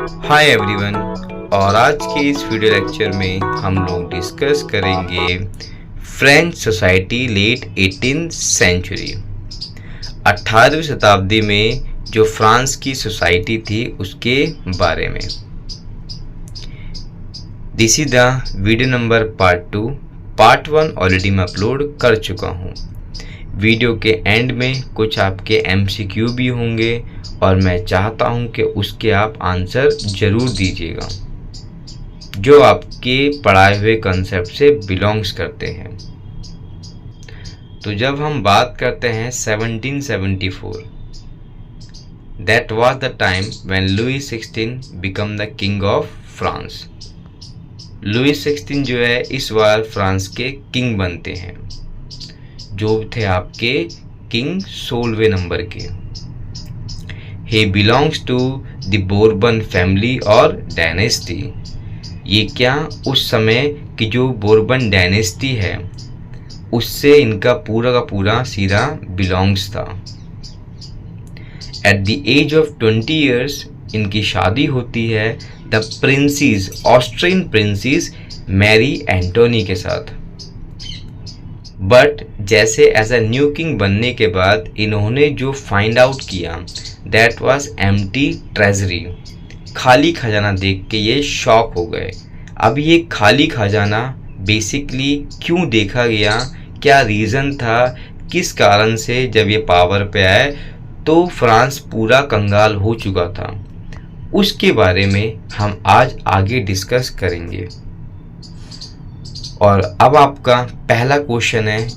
Hi everyone. और आज के इस वीडियो लेक्चर में हम लोग डिस्कस करेंगे French society late 18th century. 18वीं शताब्दी में जो फ्रांस की सोसाइटी थी उसके बारे में। This is the video number part 2। Part 1 already मैं अपलोड कर चुका हूँ। वीडियो के एंड में कुछ आपके MCQ भी होंगे और मैं चाहता हूं कि उसके आप आंसर ज़रूर दीजिएगा जो आपके पढ़ाए हुए कंसेप्ट से बिलोंग्स करते हैं। तो जब हम बात करते हैं 1774, that was the time when Louis 16 become the king of France. Louis 16 जो है इस बार फ्रांस के किंग बनते हैं, जो थे आपके किंग 16वें नंबर के। He belongs to the Bourbon family और डायनेस्टी। ये क्या उस समय की जो बोर्बन डायनेस्टी है उससे इनका पूरा का पूरा सीधा बिलोंग्स था। At the age of 20 years इनकी शादी होती है the princess, Austrian princess Marie Antoinette के साथ। बट जैसे एज अ न्यू किंग बनने के बाद इन्होंने जो फाइंड आउट किया दैट वाज एम्प्टी ट्रेजरी। खाली खजाना देख के ये शॉक हो गए। अब ये खाली खजाना बेसिकली क्यों देखा गया, क्या रीज़न था, किस कारण से जब ये पावर पे आए तो फ्रांस पूरा कंगाल हो चुका था, उसके बारे में हम आज आगे डिस्कस करेंगे। और अब आपका पहला क्वेश्चन है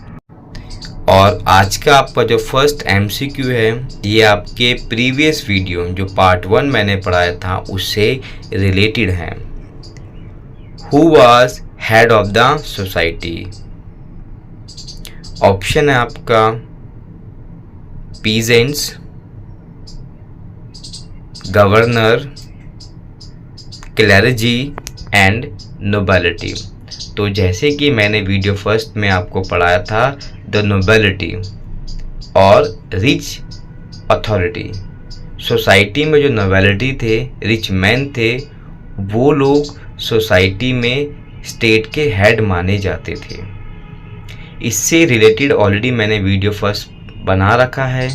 और आज का आपका जो फर्स्ट MCQ है ये आपके प्रीवियस वीडियो जो पार्ट 1 मैंने पढ़ाया था उससे रिलेटेड है। Who was head of the society? Option है आपका peasants, governor, clergy and nobility. तो जैसे कि मैंने वीडियो फर्स्ट में आपको पढ़ाया था द नोबिलिटी और रिच अथॉरिटी। सोसाइटी में जो नोबिलिटी थे, रिच मैन थे, वो लोग सोसाइटी में स्टेट के हेड माने जाते थे। इससे रिलेटेड ऑलरेडी मैंने वीडियो फर्स्ट बना रखा है,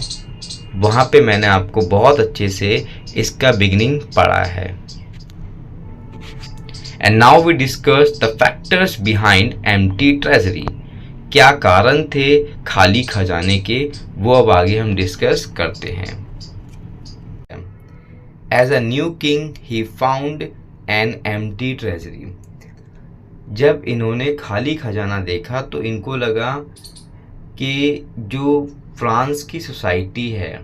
वहाँ पे मैंने आपको बहुत अच्छे से इसका बिगिनिंग पढ़ा है। And now we discuss the factors behind empty treasury। क्या कारण थे खाली खजाने के, वो अब आगे हम डिस्कस करते हैं। As a new king he found an empty treasury। जब इन्होंने खाली खजाना देखा तो इनको लगा कि जो फ्रांस की सोसाइटी है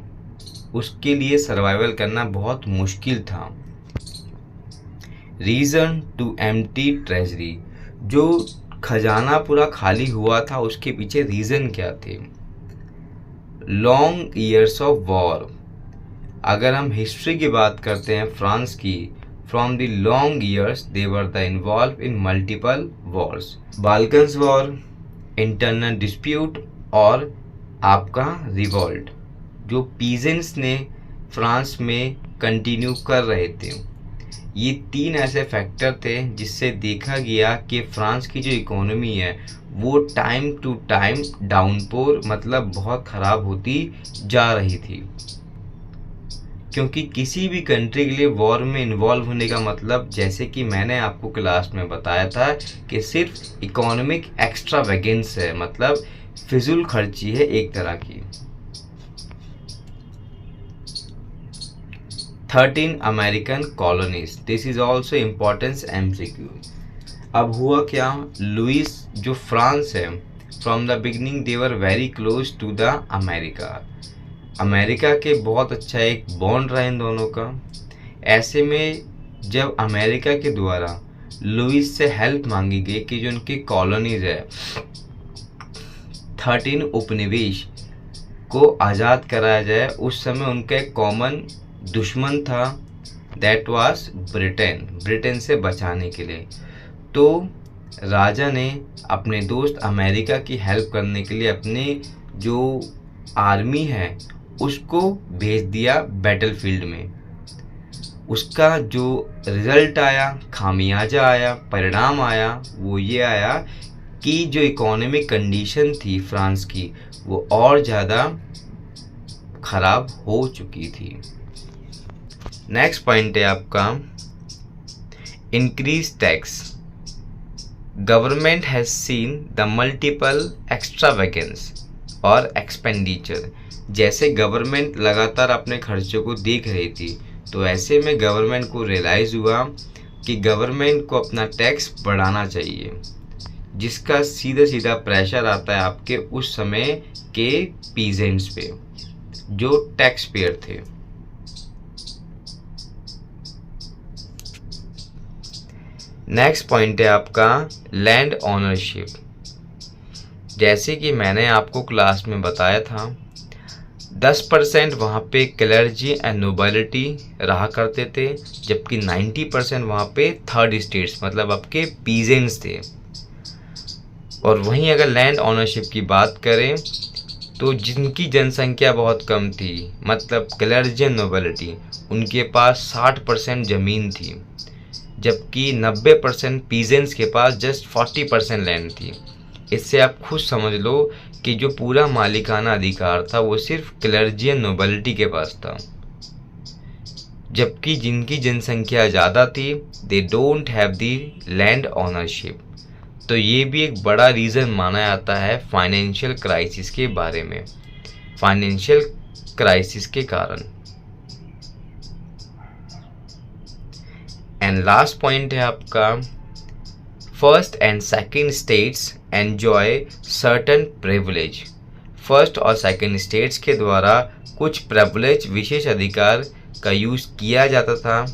उसके लिए सर्वाइवल करना बहुत मुश्किल था। रीज़न टू एम्प्टी ट्रेजरी, जो खजाना पूरा खाली हुआ था उसके पीछे रीज़न क्या थे? Long years of war. अगर हम हिस्ट्री की बात करते हैं फ्रांस की, from the long years they were the involve in multiple Wars. Balkans war, internal dispute और आपका रिवॉल्ट, जो पीजेंट्स ने फ्रांस में कंटिन्यू कर रहे थे। ये 3 ऐसे फैक्टर थे जिससे देखा गया कि फ्रांस की जो इकोनॉमी है वो टाइम टू टाइम डाउनपोर मतलब बहुत ख़राब होती जा रही थी। क्योंकि किसी भी कंट्री के लिए वॉर में इन्वॉल्व होने का मतलब, जैसे कि मैंने आपको क्लास में बताया था, कि सिर्फ इकोनॉमिक एक्स्ट्रावेगेंस है, मतलब फिजूल खर्ची है एक तरह की। 13 American colonies, this is also importance MCQ। अब हुआ क्या, लुइस जो फ्रांस है from the beginning they were very close to the America. America के बहुत अच्छा एक बॉन्ड रहा इन दोनों का। ऐसे में जब अमेरिका के द्वारा लुइस से हेल्प मांगी गई कि जो उनकी कॉलोनीज है 13 उपनिवेश को आज़ाद कराया जाए, उस समय उनका एक कॉमन दुश्मन था दैट वाज ब्रिटेन। ब्रिटेन से बचाने के लिए तो राजा ने अपने दोस्त अमेरिका की हेल्प करने के लिए अपने जो आर्मी है उसको भेज दिया बैटलफील्ड में। उसका जो रिज़ल्ट आया, खामियाजा आया, परिणाम आया, वो ये आया कि जो इकोनॉमिक कंडीशन थी फ्रांस की वो और ज़्यादा ख़राब हो चुकी थी। नेक्स्ट पॉइंट है आपका increase tax. Government has seen the multiple extravagance और एक्सपेंडिचर। जैसे गवर्नमेंट लगातार अपने खर्चों को देख रही थी, तो ऐसे में गवर्नमेंट को रियलाइज़ हुआ कि गवर्नमेंट को अपना टैक्स बढ़ाना चाहिए, जिसका सीधा सीधा प्रेशर आता है आपके उस समय के पीजेंट्स पे जो टैक्स पेयर थे। नेक्स्ट पॉइंट है आपका लैंड ओनरशिप। जैसे कि मैंने आपको क्लास में बताया था 10% वहाँ पे क्लर्जी एंड नोबिलिटी रहा करते थे, जबकि 90% वहाँ पे थर्ड स्टेट्स मतलब आपके पीजेंट्स थे। और वहीं अगर लैंड ओनरशिप की बात करें तो जिनकी जनसंख्या बहुत कम थी मतलब क्लर्जी एंड नोबिलिटी, उनके पास 60% ज़मीन थी, जबकि 90% पीजेंट्स के पास जस्ट 40% लैंड थी। इससे आप खुद समझ लो कि जो पूरा मालिकाना अधिकार था वो सिर्फ क्लर्जी एंड नोबिलिटी के पास था, जबकि जिनकी जनसंख्या ज़्यादा थी they don't have the land ownership. तो ये भी एक बड़ा रीज़न माना जाता है फाइनेंशियल क्राइसिस के बारे में, फाइनेंशियल क्राइसिस के कारण। एंड लास्ट पॉइंट है आपका first and second states enjoy certain privilege. First और सेकंड स्टेट्स के द्वारा कुछ प्रिविलेज विशेष अधिकार का यूज़ किया जाता था,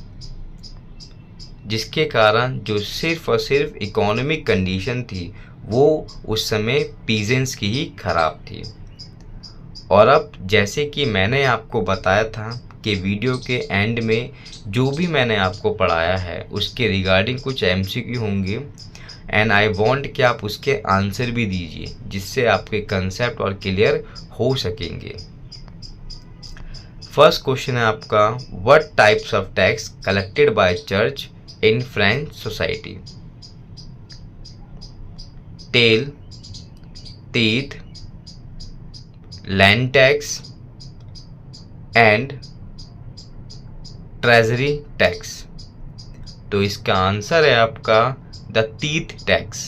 जिसके कारण जो सिर्फ और सिर्फ इकोनॉमिक कंडीशन थी वो उस समय पीजेंट्स की ही खराब थी। और अब जैसे कि मैंने आपको बताया था कि वीडियो के एंड में जो भी मैंने आपको पढ़ाया है उसके रिगार्डिंग कुछ एमसीक्यू होंगे एंड आई वांट कि आप उसके आंसर भी दीजिए, जिससे आपके कंसेप्ट और क्लियर हो सकेंगे। फर्स्ट क्वेश्चन है आपका what types of tax collected by church in French society? Taille, tithe, land tax and treasury tax. तो इसका आंसर है आपका द टीथ टैक्स।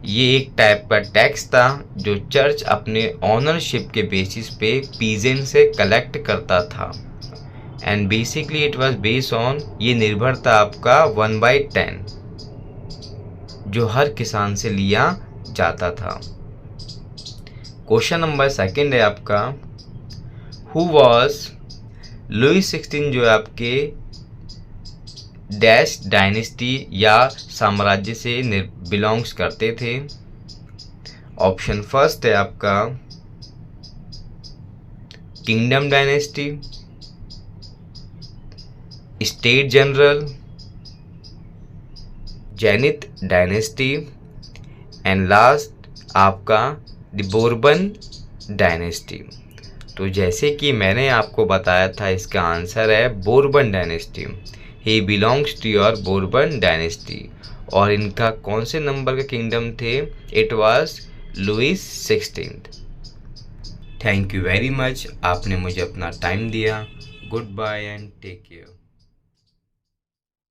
ये एक टाइप का टैक्स था जो चर्च अपने ऑनरशिप के बेसिस पे पीजेंट से कलेक्ट करता था and basically it was based on, ये निर्भर था आपका 1/10 जो हर किसान से लिया जाता था। क्वेश्चन नंबर सेकंड है आपका हु वाज लुईस 16 जो आपके डैश डायनेस्टी या साम्राज्य से बिलोंग्स करते थे? ऑप्शन फर्स्ट है आपका kingdom dynasty, state general, zenith dynasty and last आपका द बोर्बन डायनेस्टी। तो जैसे कि मैंने आपको बताया था इसका आंसर है Bourbon dynasty. He belongs to your Bourbon dynasty. और इनका कौन से नंबर का किंगडम थे? It was Louis 16। Thank you very much, आपने मुझे अपना टाइम दिया। Good bye and take care.